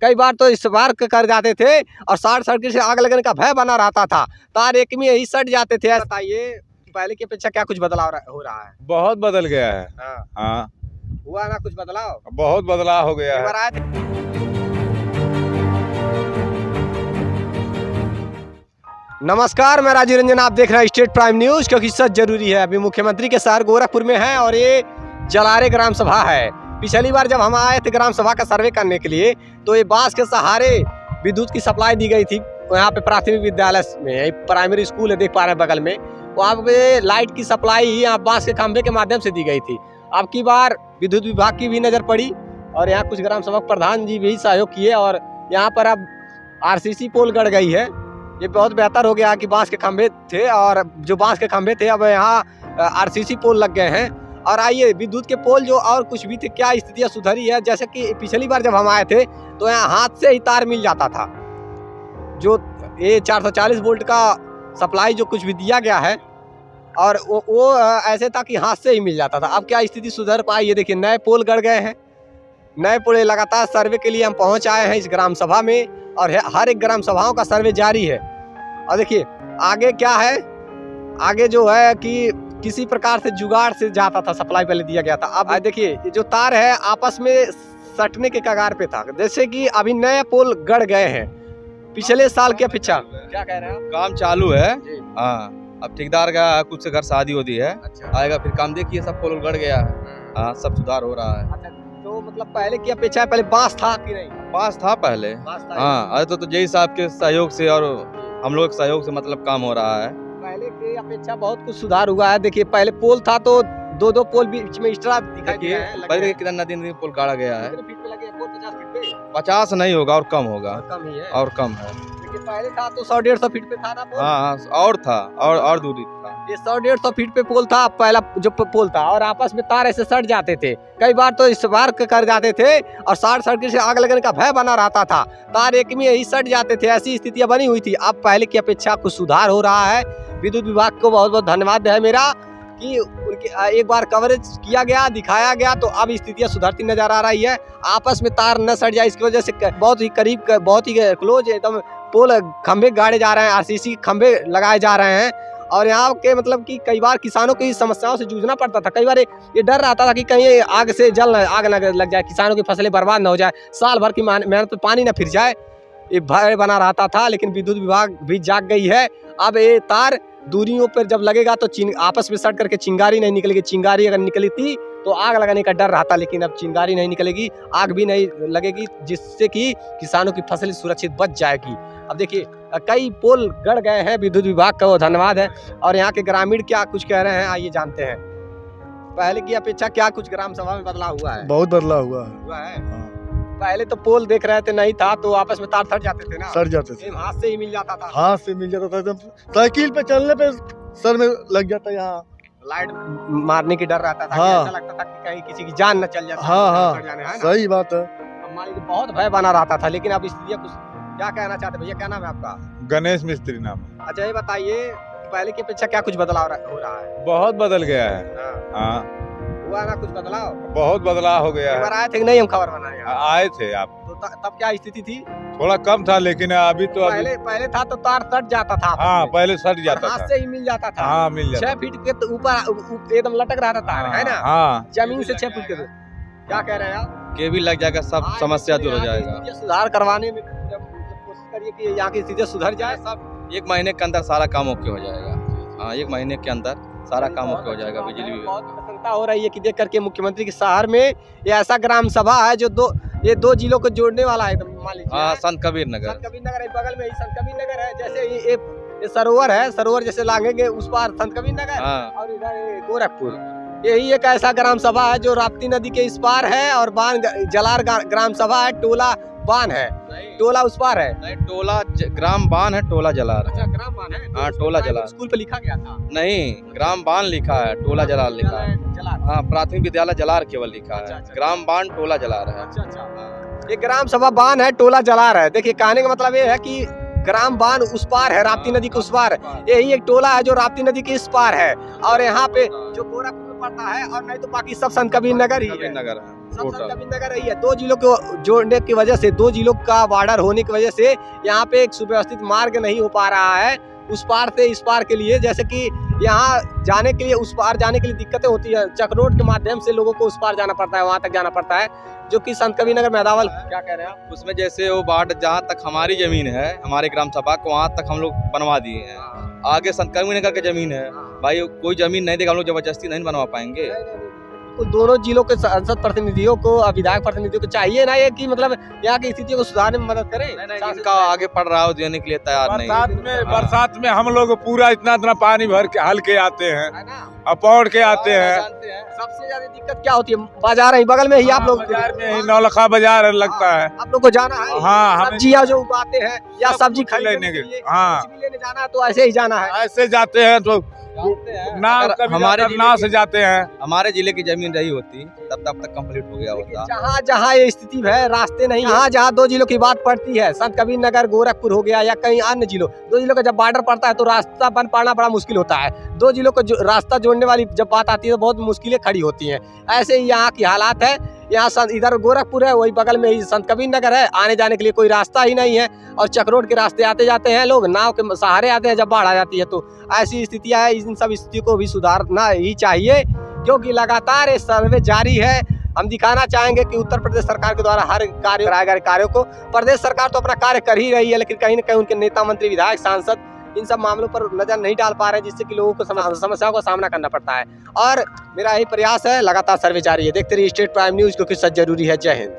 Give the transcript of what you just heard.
कई बार तो इस बार कर जाते थे और शॉर्ट सर्किट से आग लगने का भय बना रहता था। तार एक में यही सट जाते थे। बताइए पहले की अपेक्षा क्या कुछ बदलाव हो रहा है? बहुत बदल गया है। हाँ हुआ ना कुछ बदलाव? बहुत बदलाव हो गया है। नमस्कार, मैं राजीव रंजन, आप देख रहे हैं स्टेट प्राइम न्यूज, क्योंकि सच जरूरी है। अभी मुख्यमंत्री के शहर गोरखपुर में है और ये जलारे ग्राम सभा है। पिछली बार जब हम आए थे ग्राम सभा का सर्वे करने के लिए तो ये बांस के सहारे विद्युत की सप्लाई दी गई थी। यहाँ पे प्राथमिक विद्यालय में प्राइमरी स्कूल है, देख पा रहे हैं बगल में, वहाँ पे लाइट की सप्लाई यहाँ बांस के खंभे के माध्यम से दी गई थी। अब की बार विद्युत विभाग की भी नज़र पड़ी और यहाँ कुछ ग्राम सभा प्रधान जी भी सहयोग किए और यहाँ पर अब RCC पोल गड़ गई है। ये बहुत बेहतर हो गया कि बांस के खंभे थे और जो बांस के खंभे थे अब यहाँ RCC पोल लग गए हैं। और आइए विद्युत के पोल जो और कुछ भी थे, क्या स्थितियाँ सुधरी है। जैसे कि पिछली बार जब हम आए थे तो यहाँ हाथ से ही तार मिल जाता था, जो ये 440 वोल्ट का सप्लाई जो कुछ भी दिया गया है और वो ऐसे था कि हाथ से ही मिल जाता था। अब क्या स्थिति सुधर पाई? ये देखिए नए पोल गड़ गए हैं, नए पोल। लगातार सर्वे के लिए हम पहुँच आए हैं इस ग्राम सभा में और हर एक ग्राम सभाओं का सर्वे जारी है। और देखिए आगे क्या है, आगे जो है कि किसी प्रकार से जुगाड़ से जाता था, सप्लाई पहले दिया गया था। अब देखिए ये जो तार है आपस में सटने के कगार पे था, जैसे कि अभी नए पोल गड़ गए हैं पिछले साल की अपेक्षा। क्या कह रहे हैं आप? काम चालू है। हाँ, अब ठेकेदार का कुछ घर शादी होती है। अच्छा। आएगा फिर काम, देखिए सब पोल गड़ गया है। हाँ, सब सुधार हो रहा है। अच्छा, तो मतलब पहले की अपेक्षा पहले बांस था कि नहीं? बांस था पहले। हाँ, आज तो जय साहब के सहयोग से और हम लोग के सहयोग से मतलब काम हो रहा है। पहले की अपेक्षा बहुत कुछ सुधार हुआ है। देखिए पहले पोल था तो दो पोल बीच में एक्स्ट्रा दिखाई दे रहा है। पहले कितना नदी पोल गाड़ा गया है। कितने फीट पे लगे? पोल 50 फीट पे? 50 नहीं होगा और कम होगा। कम ही है और कम है। लेकिन पहले था तो 100-150 फीट पे था ना पोल? हाँ, और था और दूरी था। ये 100-150 फीट पे पोल था पहला जो पोल था और आपस में तार ऐसे सट जाते थे। कई बार तो इस बार कर जाते थे और शॉर्ट सर्किट से आग लगने का भय बना रहता था। तार एक में यही सट जाते थे, ऐसी स्थितियां बनी हुई थी। अब पहले की अपेक्षा कुछ सुधार हो रहा है। विद्युत विभाग को बहुत बहुत धन्यवाद है मेरा कि उनके एक बार कवरेज किया गया, दिखाया गया, तो अब स्थितियां सुधरती नजर आ रही है। आपस में तार न सट जाए इसकी वजह से बहुत ही करीब, बहुत ही क्लोज एकदम पोल खंभे गाड़े जा रहे हैं, RCC खंभे लगाए जा रहे हैं। और यहाँ के मतलब कि कई बार किसानों की समस्याओं से जूझना पड़ता था। कई बार ये डर रहता था कि कहीं आग से आग न लग जाए, किसानों की फसलें बर्बाद न हो जाए, साल भर की मेहनत पे पानी न फिर जाए, ये भय बना रहता था। लेकिन विद्युत विभाग भी जाग गई है। अब ये तार दूरियों पर जब लगेगा तो आपस में सट करके चिंगारी नहीं निकलेगी। चिंगारी अगर निकली थी तो आग लगाने का डर रहता, लेकिन अब चिंगारी नहीं निकलेगी, आग भी नहीं लगेगी, जिससे कि किसानों की फसल सुरक्षित बच जाएगी। अब देखिए कई पोल गड़ गए हैं, विद्युत विभाग का वो धन्यवाद है। और यहाँ के ग्रामीण क्या कुछ कह रहे हैं, आइए जानते हैं। पहले की अपेक्षा क्या कुछ ग्राम सभा में बदलाव हुआ है? बहुत बदलाव हुआ है। पहले तो पोल देख रहे थे नहीं था तो आपस में तार सट जाते थे ना? सट जाते थे, हाथ से ही मिल जाता था। हाथ से मिल जाता था एकदम। साइकिल पे चलने पे सर में लग जाता, यहाँ लाइट मारने की डर रहता था। हाँ। ऐसा लगता था कि कहीं किसी की जान न चल जाए। हाँ, सही बात है। हमारी बहुत भय बना रहता था, लेकिन अब स्थितियाँ कुछ। क्या कहना चाहते भैया, क्या नाम है आपका? गणेश मिस्त्री नाम है। अच्छा ये बताइए पहले की अपेक्षा क्या कुछ बदलाव हो रहा है? बहुत बदल गया है। हाँ, हुआ ना कुछ बदलाव? बहुत बदलाव हो गया एक बार है। आए थे कि नहीं हम खबर बनाने? आए थे आप, तो तब क्या स्थिति थी? थोड़ा कम था लेकिन अभी तो पहले था तो तार सट जाता था। हाँ, पहले सट जाता हाथ था। से ही मिल जाता था। हाँ, मिल जाता। 6 फीट के तो ऊपर एकदम लटक रहा था तार, है ना? हाँ, जमीन से 6 फीट के। क्या कह रहे हैं आप? केबल लग जाएगा, सब समस्या दूर हो जाएगा। सुधार करवाने में कोशिश करिए कि यहाँ की स्थिति सुधर जाए। सब 1 महीने के अंदर सारा काम ओके हो जाएगा। हाँ, 1 महीने के अंदर सारा काम ओके हो जाएगा। बिजली भी बहुत प्रसन्नता हो रही है कि देख करके मुख्यमंत्री के शहर में ये ऐसा ग्राम सभा है जो दो जिलों को जोड़ने वाला है। मान लीजिए हाँ, संत कबीर नगर बगल में ही संत कबीर नगर है। जैसे ये सरोवर है, सरोवर जैसे लांघेंगे उस पार संत कबीर नगर। हाँ। और इधर गोरखपुर। यही एक ऐसा ग्राम सभा है जो राप्ती नदी के इस पार है और जलार ग्राम सभा है, टोला बान है, टोला उस पार है। नहीं, टोला ग्राम बान है, टोला जलार। अच्छा, ग्राम बान है। हाँ, टोला जलार। स्कूल पे लिखा गया था। नहीं, ग्राम बान लिखा है, टोला जलार लिखा है। जलार। हाँ, प्राथमिक विद्यालय जलार केवल लिखा है। अच्छा। ग्राम बान टोला जलार है। अच्छा। ये ग्राम सभा बान है, टोला जलार है। देखिए कहने का मतलब ये है कि ग्राम बान उस पार है, राप्ती नदी के उस पार। यही एक टोला है जो राप्ती नदी के इस पार है। और यहाँ पे जो गोरखपुर पड़ता है, और नहीं तो बाकी सब संत कबीर नगर ही है। नगर है सब संत टोटल। कबीर नगर ही है। 2 जिलों को जोड़ने की वजह से, 2 जिलों का बॉर्डर होने की वजह से यहाँ पे एक सुव्यवस्थित मार्ग नहीं हो पा रहा है उस पार से इस पार के लिए। जैसे कि यहाँ जाने के लिए, उस पार जाने के लिए दिक्कतें होती है, चक रोड के माध्यम से लोगों को उस पार जाना पड़ता है, वहाँ तक जाना पड़ता है, जो कि संत कबीर नगर मेदावल। क्या कह रहे हैं आप? उसमें जैसे वो बाट जहाँ तक हमारी जमीन है, हमारे ग्राम सभा को, वहाँ तक हम लोग बनवा दिए हैं। आगे संत कबीर नगर की जमीन है, भाई कोई जमीन नहीं देगा, हम लोग जबरदस्ती नहीं बनवा पाएंगे। तो दोनों जिलों के सांसद प्रतिनिधियों को, विधायक प्रतिनिधियों को चाहिए ना ये कि मतलब यहाँ की स्थिति को सुधारने में मदद करें। इनका आगे पढ़ रहा हो देने के लिए तैयार नहीं है। बरसात में हम लोग पूरा इतना पानी भर के हल के आते हैं, है ना? अपौड़ के आते हैं। सबसे ज्यादा दिक्कत क्या होती है? बाजार है बगल में ही, आप लोग बाजार में ही नौलखा बाजार लगता है। आप लोग को जाना है, हाँ, हमें सब्जियां जो उगाते हैं या सब सब्जी कुछ खरीदने लेने के के, लिए, हाँ। कुछ भी लेने जाना है तो ऐसे ही जाना है। ऐसे जाते हैं तो नाव अगर कभी हमारे जाकर नाव से जाते हैं। हमारे जिले की जमीन रही होती तब तक कंप्लीट हो गया होता। जहाँ जहाँ ये स्थिति है, रास्ते नहीं, जहाँ जहाँ 2 जिलों की बात पड़ती है, संत कबीर नगर, गोरखपुर हो गया या कहीं अन्य जिलों, 2 जिलों का जब बॉर्डर पड़ता है तो रास्ता बन पाना बड़ा मुश्किल होता है। 2 जिलों को रास्ता जोड़ने वाली जब बात आती है तो बहुत मुश्किलें खड़ी होती हैं। ऐसे ही यहाँ की हालात है। यहाँ इधर गोरखपुर है, वही बगल में ही संत कबीर नगर है, आने जाने के लिए कोई रास्ता ही नहीं है, और चक रोड के रास्ते आते जाते हैं लोग, नाव के सहारे आते हैं जब बाढ़ आ जाती है। तो ऐसी स्थितियाँ है, इन सब स्थितियों को भी सुधारना ही चाहिए, क्योंकि लगातार ये सर्वे जारी है। हम दिखाना चाहेंगे कि उत्तर प्रदेश सरकार के द्वारा हर कार्य कराए गए कार्यों को, प्रदेश सरकार तो अपना कार्य कर ही रही है, लेकिन कहीं न कहीं उनके नेता मंत्री, विधायक, सांसद इन सब मामलों पर नजर नहीं डाल पा रहे हैं, जिससे कि लोगों को समस्याओं का सामना करना पड़ता है। और मेरा यही प्रयास है, लगातार सर्वे जारी है। देखते रहिए स्टेट प्राइम न्यूज, क्योंकि सच जरूरी है। जय हिंद।